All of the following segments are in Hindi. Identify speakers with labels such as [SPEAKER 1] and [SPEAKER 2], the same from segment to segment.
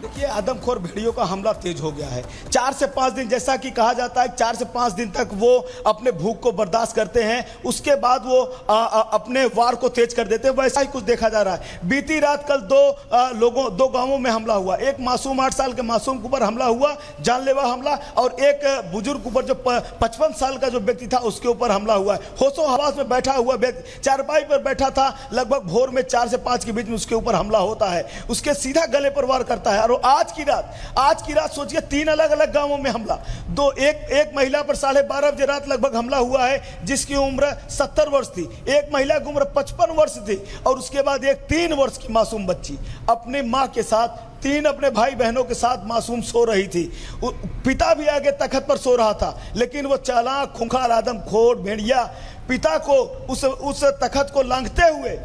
[SPEAKER 1] देखिए, आदमखोर भेड़ियों का हमला तेज हो गया है। 4 से 5 दिन, जैसा कि कहा जाता है, 4 से 5 दिन तक वो अपने भूख को बर्दाश्त करते हैं, उसके बाद वो अपने वार को तेज कर देते हैं। वैसा ही कुछ देखा जा रहा है। बीती रात कल दो गांवों में हमला हुआ। एक मासूम 8 साल के मासूम के ऊपर हमला हुआ, जानलेवा हमला, और एक बुजुर्ग ऊपर जो 55 साल का जो व्यक्ति था उसके ऊपर हमला हुआ है। होशो हवास में बैठा हुआ व्यक्ति चारपाई पर बैठा था, लगभग भोर में 4 से 5 के बीच में उसके ऊपर हमला होता है, उसके सीधा गले पर वार करता है। और आज की रात सोचिए 3 अलग अलग गांवों में हमला। एक महिला पर 12:30 बजे रात लगभग हमला हुआ है, जिसकी उम्र 70 वर्ष थी। एक महिला की उम्र 55 वर्ष थी, और उसके बाद एक 3 वर्ष की मासूम बच्ची अपने मां के साथ, 3 अपने भाई बहनों के साथ मासूम सो रही थी। पिता भी आगे तखत पर सो रहा था, लेकिन वो चालाक खूंखार आदमखोर भेड़िया पिता को उस तखत को लांघते हुए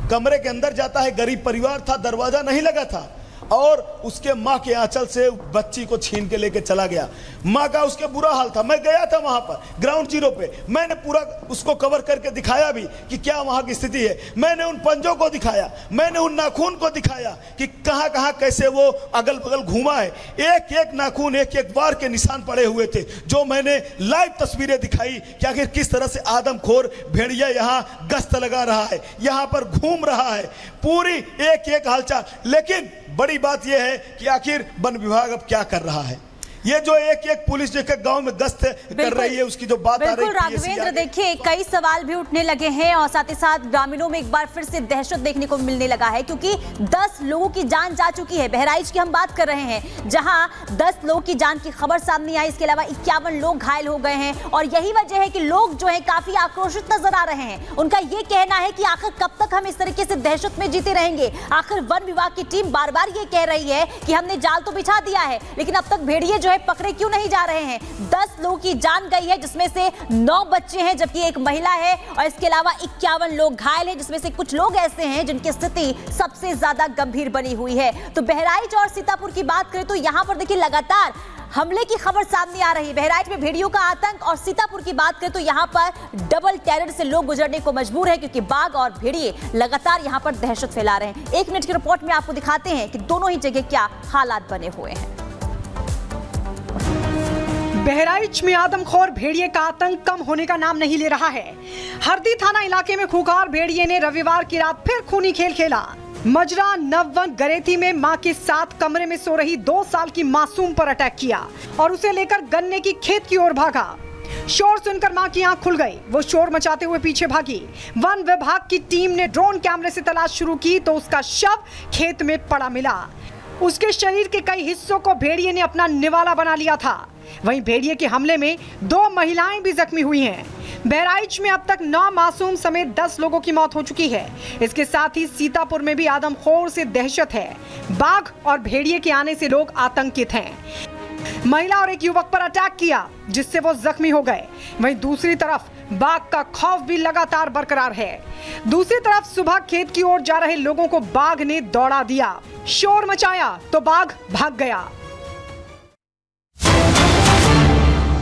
[SPEAKER 1] कमरे के अंदर जाता है। गरीब परिवार था, दरवाजा नहीं लगा था, और उसके माँ के आंचल से बच्ची को छीन के लेके चला गया। माँ का उसके बुरा हाल था। मैं गया था वहां पर ग्राउंड जीरो पे, मैंने पूरा उसको कवर करके दिखाया भी कि क्या वहां की स्थिति है। मैंने उन पंजों को दिखाया, मैंने उन नाखून को दिखाया कि कहां कहां कैसे वो अगल बगल घूमा है। एक एक नाखून, एक एक वार के निशान पड़े हुए थे, जो मैंने लाइव तस्वीरें दिखाई कि आखिर किस तरह से आदमखोर भेड़िया यहाँ गश्त लगा रहा है, यहाँ पर घूम रहा है, पूरी एक एक हालचाल। लेकिन बड़ी बात यह है कि आखिर वन विभाग अब क्या कर रहा है। ये जो एक एक पुलिस जो गांव में गश्त कर रही है, उसकी जो बात आ रही है।
[SPEAKER 2] राघवेंद्र, देखिए कई सवाल भी उठने लगे हैं, और साथ ही साथ ग्रामीणों में एक बार फिर से दहशत देखने को मिलने लगा है, क्योंकि 10 लोगों की जान जा चुकी है। बहराइच की हम बात कर रहे हैं, जहां 10 लोगों की जान की खबर सामने आई। इसके अलावा 51 लोग घायल हो गए हैं, और यही वजह है कि लोग जो है काफी आक्रोशित नजर आ रहे हैं। उनका ये कहना है कि आखिर कब तक हम इस तरीके से दहशत में जीते रहेंगे। आखिर वन विभाग की टीम बार बार ये कह रही है कि हमने जाल तो बिछा दिया है, लेकिन अब तक भेड़िए जो है पकड़े क्यों नहीं जा रहे हैं। 10 लोगों की जान गई है, जिसमें से 9 बच्चे हैं, जबकि एक महिला है, और इसके अलावा 51 लोग घायल हैं, जिसमें से कुछ लोग ऐसे हैं जिनकी स्थिति सबसे ज्यादा गंभीर बनी हुई है। तो बहराइच और सीतापुर की बात करें तो यहां पर देखिए लगातार हमले की खबर सामने आ रही है। बहराइच में भेड़ियों का आतंक, और सीतापुर की बात करें तो यहां पर डबल टेरर से लोग गुजरने को मजबूर है, क्योंकि बाघ और भेड़िए लगातार यहां पर दहशत फैला रहे हैं। 1 मिनट की रिपोर्ट में आपको दिखाते हैं कि दोनों ही जगह क्या हालात बने हुए हैं।
[SPEAKER 3] बहराइच में आदमखोर भेड़िए का आतंक कम होने का नाम नहीं ले रहा है। हरदी थाना इलाके में खूंखार भेड़िए ने रविवार की रात फिर खूनी खेल खेला। मजरा नववन गरेती में मां के साथ कमरे में सो रही 2 साल की मासूम पर अटैक किया, और उसे लेकर गन्ने की खेत की ओर भागा। शोर सुनकर मां की आंख खुल गई, वो शोर मचाते हुए पीछे भागी। वन विभाग की टीम ने ड्रोन कैमरे से तलाश शुरू की तो उसका शव खेत में पड़ा मिला। उसके शरीर के कई हिस्सों को भेड़िए ने अपना निवाला बना लिया था। वहीं भेड़िए के हमले में 2 महिलाएं भी जख्मी हुई हैं। बहराइच में अब तक 9 मासूम समेत 10 लोगों की मौत हो चुकी है। इसके साथ ही सीतापुर में भी आदमखोर से दहशत है। बाघ और भेड़िए के आने से लोग आतंकित हैं। महिला और एक युवक पर अटैक किया, जिससे वो जख्मी हो गए। वहीं दूसरी तरफ बाघ का खौफ भी लगातार बरकरार है। दूसरी तरफ सुबह खेत की ओर जा रहे लोगों को बाघ ने दौड़ा दिया, शोर मचाया तो बाघ भाग गया।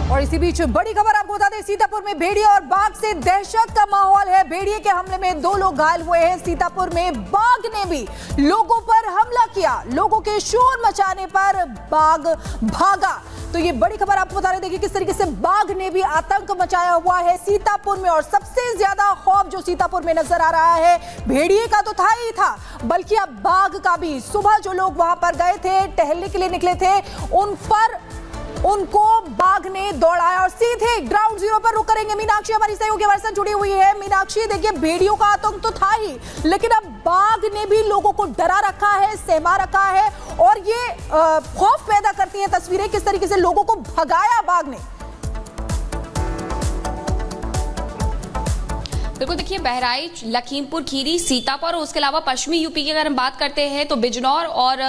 [SPEAKER 4] और इसी बीच बड़ी खबर आपको बता दें, सीतापुर में भेड़िए और बाघ से दहशत का माहौल है। भेड़िए के हमले में 2 लोग घायल हुए हैं। सीतापुर में बाघ ने भी लोगों पर हमला किया। लोगों के शोर मचाने पर बाघ भागा। तो ये बड़ी खबर आपको बता रहे, देखिए किस तरीके से बाघ ने भी आतंक मचाया हुआ है सीतापुर में। और सबसे ज्यादा खौफ जो सीतापुर में नजर आ रहा है, भेड़िए का तो था ही था, बल्कि अब बाघ का भी। सुबह जो लोग वहां पर गए थे, टहलने के लिए निकले थे, उन पर उनको बाघ ने दौड़ाया। और सीधे ग्राउंड जीरो पर रुक करेंगे मीनाक्षी, हमारी सहयोगी हमारे साथ जुड़ी हुई है। मीनाक्षी, देखिए भेड़ियों का आतंक तो था ही, लेकिन अब बाघ ने भी लोगों को डरा रखा है, सहमा रखा है, और ये खौफ पैदा करती हैं तस्वीरें, किस तरीके से लोगों को भगाया बाघ ने।
[SPEAKER 5] बिल्कुल, देखिए बहराइच, लखीमपुर खीरी, सीतापुर और उसके अलावा पश्चिमी यूपी की अगर हम बात करते हैं तो बिजनौर और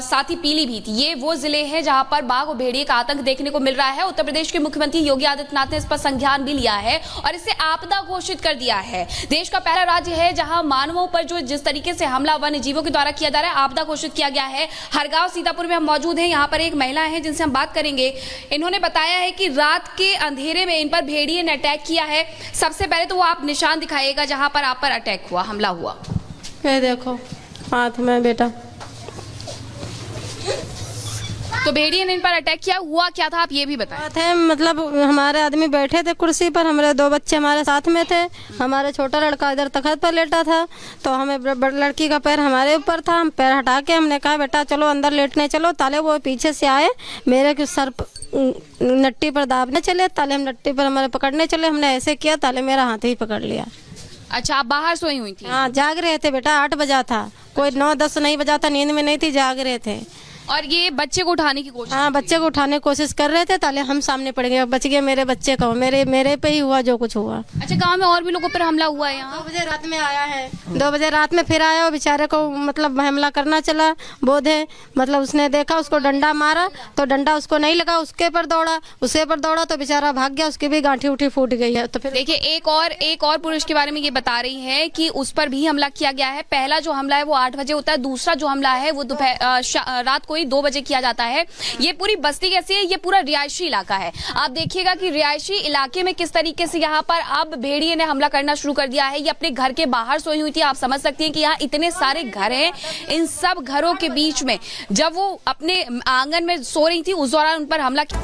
[SPEAKER 5] साथ ही पीलीभीत, ये वो जिले हैं जहां पर बाघ और भेड़िए का आतंक देखने को मिल रहा है। उत्तर प्रदेश के मुख्यमंत्री योगी आदित्यनाथ ने इस पर संज्ञान भी लिया है और इसे आपदा घोषित कर दिया है। देश का पहला राज्य है जहां मानवों पर जो जिस तरीके से हमला वन्य जीवों के द्वारा किया जा रहा है, आपदा घोषित किया गया है। हरगांव सीतापुर में हम मौजूद हैं। यहाँ पर एक महिला है जिनसे हम बात करेंगे। इन्होंने बताया है कि रात के अंधेरे में इन पर भेड़िए ने अटैक किया है। सबसे पहले तो वो आप निशान दिखाइएगा जहां पर आप पर अटैक हुआ, हमला हुआ।
[SPEAKER 6] ये देखो हाथ में बेटा।
[SPEAKER 5] तो भेड़िए ने इन पर अटैक किया, हुआ क्या था आप ये भी बताएं।
[SPEAKER 6] थे मतलब हमारे आदमी बैठे थे कुर्सी पर, हमारे 2 बच्चे हमारे साथ में थे, हमारे छोटा लड़का इधर तख्त पर लेटा था, तो हमें लड़की का पैर हमारे ऊपर था, हम पैर हटा के हमने कहा बेटा चलो अंदर लेटने चलो, ताले वो पीछे से आए मेरे सर नट्टी पर दाबने चले, ताले हम नट्टी पर हमारे पकड़ने चले, हमने ऐसे किया ताले मेरा हाथ ही पकड़ लिया।
[SPEAKER 5] अच्छा, आप बाहर सोई हुई थी?
[SPEAKER 6] हाँ जाग रहे थे बेटा, 8 बजा था, कोई 9-10 नहीं बजा था, नींद में नहीं थी, जाग रहे थे।
[SPEAKER 5] और ये बच्चे को उठाने की कोशिश?
[SPEAKER 6] हाँ बच्चे को उठाने की कोशिश कर रहे थे, ताले हम सामने पड़ गए, बच गए मेरे बच्चे का, मेरे पे ही हुआ जो कुछ हुआ।
[SPEAKER 5] अच्छा, गांव में और भी लोगों पर हमला हुआ है? यहाँ
[SPEAKER 6] 2 बजे रात में आया है, 2 बजे रात में फिर आया, वो बेचारे को मतलब हमला करना चला, बोधे मतलब उसने देखा, उसको डंडा मारा तो डंडा उसको नहीं लगा, उसके पर दौड़ा तो बेचारा भाग गया, उसकी भी गांठी उठी फूट गई है। तो फिर
[SPEAKER 5] देखिए एक और पुरुष के बारे में ये बता रही है कि उस पर भी हमला किया गया है। पहला जो हमला है वो 8 बजे होता है, दूसरा जो हमला है वो रात को ही 2 बजे किया जाता है। ये पूरी बस्ती कैसी है, ये पूरा रिहायशी इलाका है। आप देखिएगा कि रिहायशी इलाके में किस तरीके से यहाँ पर अब भेड़िए ने हमला करना शुरू कर दिया है। ये अपने घर के बाहर सोई हुई थी, आप समझ सकती हैं कि यहाँ इतने सारे घर हैं, इन सब घरों के बीच में जब वो अपने आंगन में सो रही थी उस दौरान उन पर हमला किया।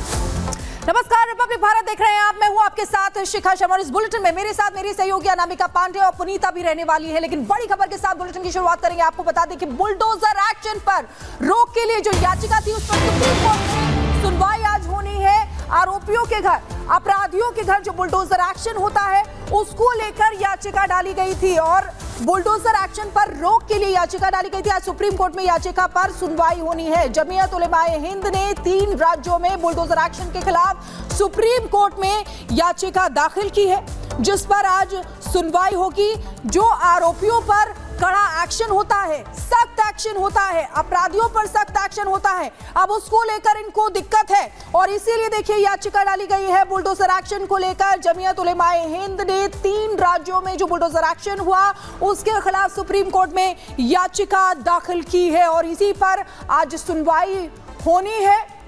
[SPEAKER 4] नमस्कार, रिपब्लिक भारत देख रहे हैं आप। मैं हूं आपके साथ शिखा शर्मा और इस बुलेटिन में मेरे साथ मेरी सहयोगी अनामिका पांडे और पुनीता भी रहने वाली है। लेकिन बड़ी खबर के साथ बुलेटिन की शुरुआत करेंगे। आपको बता दें कि बुलडोजर एक्शन पर रोक के लिए जो याचिका थी उस पर सुप्रीम कोर्ट में सुनवाई आज होनी है। आरोपियों के घर, अपराधियों के घर जो बुलडोजर एक्शन होता है उसको लेकर याचिका डाली गई थी और बुलडोजर एक्शन पर रोक के लिए याचिका डाली गई थी। आज सुप्रीम कोर्ट में याचिका पर सुनवाई होनी है। जमीयत उलेमाए हिंद ने 3 राज्यों में बुलडोजर एक्शन के खिलाफ सुप्रीम कोर्ट में याचिका दाखिल की है, जिस पर आज सुनवाई होगी। जो आरोपियों पर कड़ा एक्शन होता है, सख्त एक्शन होता है, अपराधियों पर सख्त एक्शन होता है, अब उसको लेकर इनको दिक्कत है और इसीलिए देखिए याचिका डाली गई है बुलडोजर एक्शन को लेकर। जमीयत उलेमाए हिंद ने 3 राज्यों में जो बुलडोजर एक्शन हुआ उसके खिलाफ सुप्रीम कोर्ट में याचिका दाखिल की है और इसी पर आज सुनवाई होनी है।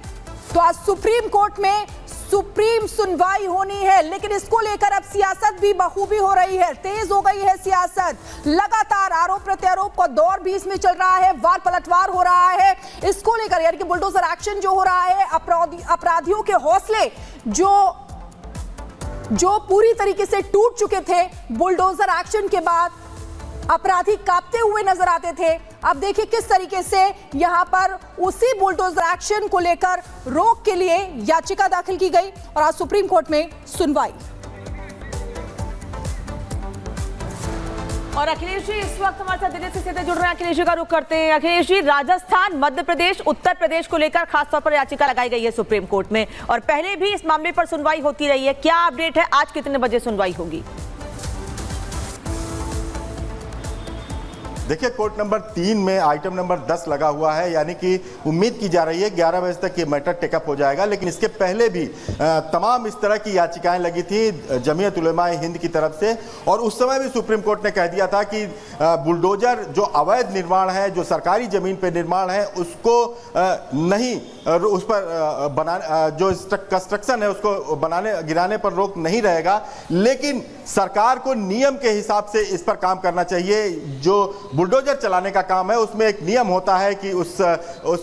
[SPEAKER 4] तो आज सुप्रीम कोर्ट में सुप्रीम सुनवाई होनी है, लेकिन इसको लेकर अब सियासत भी बखूबी हो रही है, तेज हो गई है सियासत। लगातार आरोप प्रत्यारोप का दौर भी इसमें चल रहा है, वार पलटवार हो रहा है इसको लेकर, यानी कि बुलडोजर एक्शन जो हो रहा है, अपराधियों के हौसले जो पूरी तरीके से टूट चुके थे बुलडोजर एक्शन के बाद, अपराधी कांपते हुए नजर आते थे। अब देखिए किस तरीके से यहां पर उसी बुलडोजर एक्शन को लेकर रोक के लिए याचिका दाखिल की गई और आज सुप्रीम कोर्ट में सुनवाई। और अखिलेश जी इस वक्त हमारे साथ दिल्ली से सीधे जुड़ रहे हैं। अखिलेश जी का रुख करते हैं। अखिलेश जी, राजस्थान, मध्य प्रदेश, उत्तर प्रदेश को लेकर खासतौर पर याचिका लगाई गई है सुप्रीम कोर्ट में और पहले भी इस मामले पर सुनवाई होती रही है। क्या अपडेट है, आज कितने बजे सुनवाई होगी?
[SPEAKER 7] देखिए, कोर्ट नंबर 3 में आइटम नंबर 10 लगा हुआ है, यानी कि उम्मीद की जा रही है 11 बजे तक ये मैटर टेकअप हो जाएगा। लेकिन इसके पहले भी तमाम इस तरह की याचिकाएं लगी थी जमीयत उलेमाए हिंद की तरफ से और उस समय भी सुप्रीम कोर्ट ने कह दिया था कि बुलडोजर जो अवैध निर्माण है, जो सरकारी जमीन पर निर्माण है, उसको नहीं, उस पर बनाने, जो कंस्ट्रक्शन है उसको बनाने गिराने पर रोक नहीं रहेगा, लेकिन सरकार को नियम के हिसाब से इस पर काम करना चाहिए। जो बुलडोजर चलाने का काम है उसमें एक नियम होता है कि उस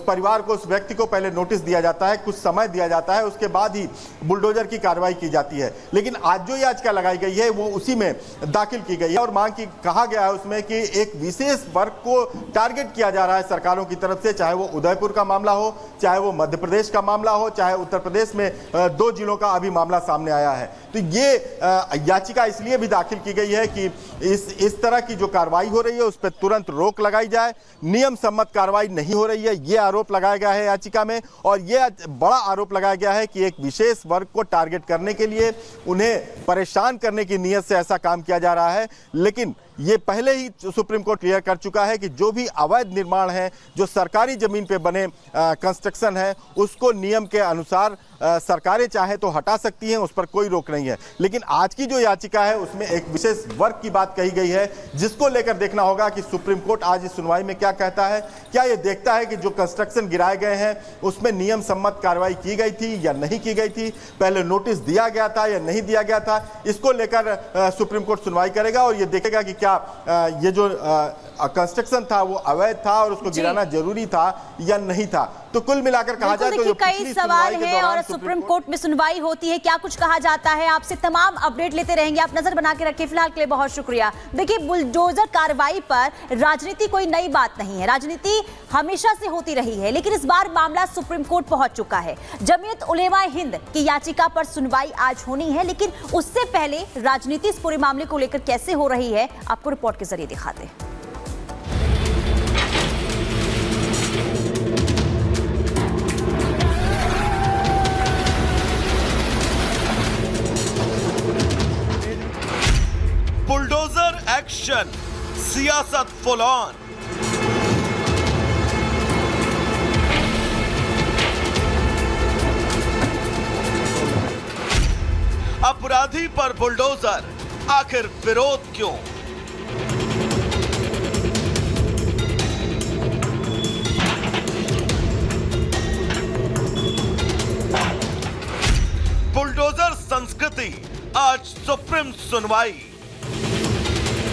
[SPEAKER 7] परिवार को, उस व्यक्ति को पहले नोटिस दिया जाता है, कुछ समय दिया जाता है, उसके बाद ही बुलडोजर की कार्रवाई की जाती है। लेकिन आज जो याचिका लगाई गई है वो उसी में दाखिल की गई है और मांग की कहा गया है उसमें कि एक विशेष वर्ग को टारगेट किया जा रहा है सरकारों की तरफ से, चाहे वो उदयपुर का मामला हो, चाहे वो मध्य प्रदेश का मामला हो, चाहे उत्तर प्रदेश में 2 जिलों का अभी मामला सामने आया है। तो ये याचिका इसलिए भी दाखिल की गई है कि इस तरह की जो कार्रवाई हो रही है उस पर तुरंत रोक लगाई जाए। नियम सम्मत कार्रवाई नहीं हो रही है, ये आरोप लगाया गया है याचिका में और ये बड़ा आरोप लगाया गया है कि एक विशेष वर्ग को टारगेट करने के लिए, उन्हें परेशान करने की नीयत से ऐसा काम किया जा रहा है। लेकिन ये पहले ही सुप्रीम कोर्ट क्लियर कर चुका है कि जो भी अवैध निर्माण है, जो सरकारी जमीन पे बने कंस्ट्रक्शन है, उसको नियम के अनुसार सरकारें चाहे तो हटा सकती हैं, उस पर कोई रोक नहीं है। लेकिन आज की जो याचिका है उसमें एक विशेष वर्ग की बात कही गई है, जिसको लेकर देखना होगा कि सुप्रीम कोर्ट आज इस सुनवाई में क्या कहता है। क्या ये देखता है कि जो कंस्ट्रक्शन गिराए गए हैं उसमें नियम सम्मत कार्रवाई की गई थी या नहीं की गई थी, पहले नोटिस दिया गया था या नहीं दिया गया था, इसको लेकर सुप्रीम कोर्ट सुनवाई करेगा और ये देखेगा कि क्या ये जो कंस्ट्रक्शन था वो अवैध था और उसको गिराना जरूरी था या नहीं था। तो कुल मिलाकर कहा जाए तो
[SPEAKER 2] कई सवाल हैं और सुप्रीम कोर्ट में सुनवाई होती है, क्या कुछ कहा जाता है, आपसे तमाम अपडेट लेते रहेंगे। आप नजर बना के रखिए। फिलहाल के लिए बहुत शुक्रिया। देखिए, बुलडोजर कार्रवाई पर राजनीति कोई नई बात नहीं है, राजनीति हमेशा से होती रही है, लेकिन इस बार मामला सुप्रीम कोर्ट पहुंच चुका है। जमीयत उलेमा हिंद की याचिका पर सुनवाई आज होनी है, लेकिन उससे पहले राजनीति इस पूरे मामले को लेकर कैसे हो रही है, आपको रिपोर्ट के जरिए दिखाते हैं।
[SPEAKER 8] बुलडोजर एक्शन, सियासत फुल ऑन। अपराधी पर बुलडोजर, आखिर विरोध क्यों? बुलडोजर संस्कृति, आज सुप्रीम सुनवाई।